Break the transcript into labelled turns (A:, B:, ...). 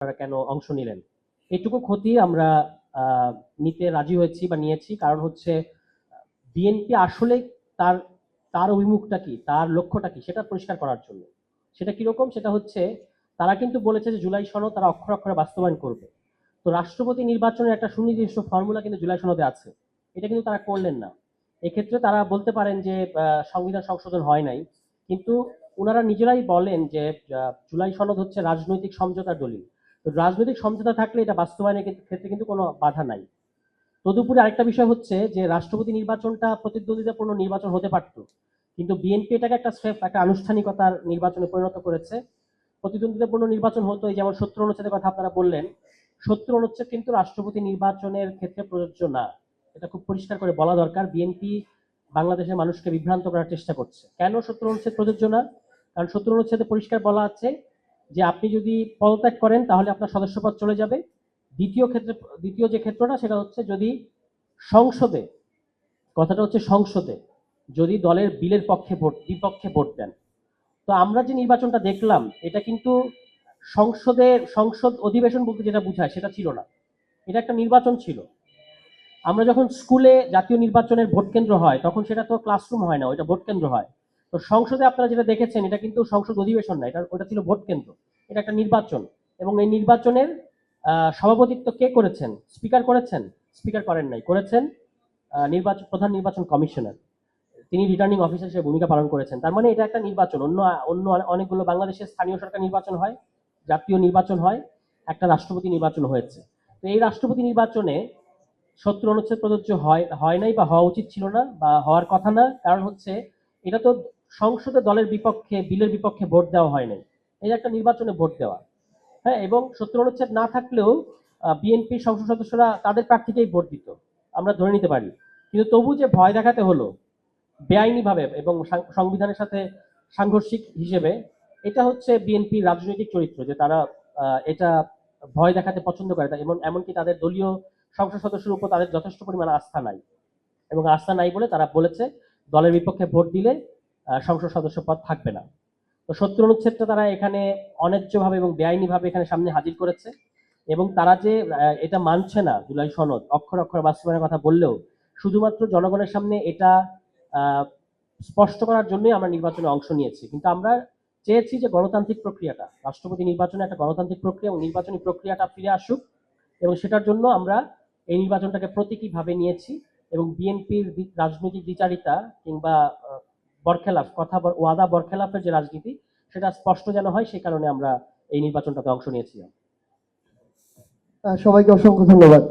A: আপনারা কেন অংশ নিলেন? এইটুকু ক্ষতি আমরা নিতে রাজি হয়েছি বা নিয়েছি। কারণ হচ্ছে বিএনপি আসলে তার তার অভিমুখটা কি, তার লক্ষ্যটা কি সেটা পরিষ্কার করার জন্য। সেটা কিরকম? সেটা হচ্ছে তারা কিন্তু বলেছে যে জুলাই সনদ তারা অক্ষরে অক্ষরে বাস্তবায়ন করবে। তো রাষ্ট্রপতি নির্বাচনের একটা সুনির্দিষ্ট ফর্মুলা কিন্তু জুলাই সনদে আছে। এটা কিন্তু তারা করলেন না। এক্ষেত্রে তারা বলতে পারেন যে সংবিধান সংশোধন হয় নাই। কিন্তু উনারা নিজেরাই বলেন যে জুলাই সনদ হচ্ছে রাজনৈতিক সমঝোতার দলিল। তো রাজনৈতিক সমঝোতা থাকলে এটা বাস্তবায়নের ক্ষেত্রে কিন্তু কোনো বাধা নাই। তদুপরি আরেকটা বিষয় হচ্ছে যে রাষ্ট্রপতি নির্বাচনটা প্রতিদ্বন্দ্বিতাপূর্ণ নির্বাচন হতে পারত, কিন্তু বিএনপি এটাকে একটা স্রেফ একটা আনুষ্ঠানিকতার নির্বাচনে পরিণত করেছে। প্রতিদ্বন্দ্বিতাপূর্ণ নির্বাচন হতো, এই যেমন ৭০ অনুচ্ছেদের কথা আপনারা বললেন, ৭০ অনুচ্ছেদ কিন্তু রাষ্ট্রপতি নির্বাচনের ক্ষেত্রে প্রযোজ্য না। এটা খুব পরিষ্কার করে বলা দরকার। বিএনপি বাংলাদেশের মানুষকে বিভ্রান্ত করার চেষ্টা করছে। কেন ৭০ অনুচ্ছেদ প্রযোজ্য না? কারণ ৭০ অনুচ্ছেদে পরিষ্কার বলা আছে যে আপনি যদি পদত্যাগ করেন তাহলে আপনার সদস্যপদ চলে যাবে। দ্বিতীয় যে ক্ষেত্রটা সেটা হচ্ছে যদি সংসদে, কথাটা হচ্ছে সংসদে যদি দলের বিলের বিপক্ষে ভোট দেন। তো আমরা যে নির্বাচনটা দেখলাম এটা কিন্তু সংসদ অধিবেশন বলতে যেটা বোঝায় সেটা ছিল না। এটা একটা নির্বাচন ছিল। আমরা যখন স্কুলে জাতীয় নির্বাচনের ভোট কেন্দ্র হয় তখন সেটা তো ক্লাসরুম হয় না, ওইটা ভোট কেন্দ্র হয়। তো সংসদে আপনারা যেটা দেখেছেন এটা কিন্তু সংসদ অধিবেশন না, ওটা ছিল ভোট কেন্দ্র। এটা একটা নির্বাচন, এবং এই নির্বাচনের সভাপতিত্ব কে করেছেন? স্পিকার করেছেন? স্পিকার করেন নাই, করেছেন প্রধান নির্বাচন কমিশনার। তিনি রিটার্নিং অফিসার হিসেবে ভূমিকা পালন করেছেন। তার মানে এটা একটা নির্বাচন। অন্য অন্য অনেকগুলো বাংলাদেশের স্থানীয় সরকার নির্বাচন হয়, জাতীয় নির্বাচন হয়, একটা রাষ্ট্রপতি নির্বাচন হয়েছে। তো এই রাষ্ট্রপতি নির্বাচনে ৭০ অনুচ্ছেদ প্রযোজ্য হয় নাই বা হওয়া উচিত ছিল না বা হওয়ার কথা না। কারণ হচ্ছে এটা তো সংসদে দলের বিপক্ষে বিলের বিপক্ষে ভোট দেওয়া হয় নাই, এটা একটা নির্বাচনে ভোট দেওয়া। হ্যাঁ, এবং ৭০ অনুচ্ছেদ না থাকলেও বিএনপির সংসদ সদস্যরা তাদের প্রার্থীকেই ভোট দিত, আমরা ধরে নিতে পারি। কিন্তু তবু যে ভয় দেখাতে হলো বেআইনিভাবে এবং সংবিধানের সাথে সাংঘর্ষিক হিসেবে, এটা হচ্ছে বিএনপির রাজনৈতিক চরিত্র যে তারা এটা ভয় দেখাতে পছন্দ করে। এমনকি তাদের দলীয় সংসদ সদস্যের উপর তাদের যথেষ্ট পরিমাণ আস্থা নাই, এবং আস্থা নাই বলে তারা বলেছে দলের বিপক্ষে ভোট দিলে সংসদ সদস্য পদ থাকবে না। তো ৭০ অনুচ্ছেদটা তারা এখানে অন্যায্যভাবে এবং বেআইনিভাবে এখানে সামনে হাজির করেছে, এবং তারা যে এটা মানছে না জুলাই সনদ অক্ষর অক্ষর বাস্তবায়নের কথা বললেও শুধুমাত্র জনগণের সামনে এটা স্পষ্ট করার জন্যই আমরা নির্বাচনে অংশ নিয়েছি। কিন্তু আমরা চেয়েছি যে গণতান্ত্রিক প্রক্রিয়াটা, রাষ্ট্রপতি নির্বাচনে একটা গণতান্ত্রিক প্রক্রিয়া এবং নির্বাচনী প্রক্রিয়াটা ফিরে আসুক, এবং সেটার জন্য আমরা এই নির্বাচনটাকে প্রতীকীভাবে নিয়েছি। এবং বিএনপির রাজনৈতিক দ্বিচারিতা কিংবা বরখেলাফ ওয়াদা বরখেলাফের যে রাজনীতি সেটা স্পষ্ট যেন হয়, সেই কারণে আমরা এই নির্বাচনটাতে অংশ নিয়েছিলাম।
B: সবাইকে অসংখ্য ধন্যবাদ।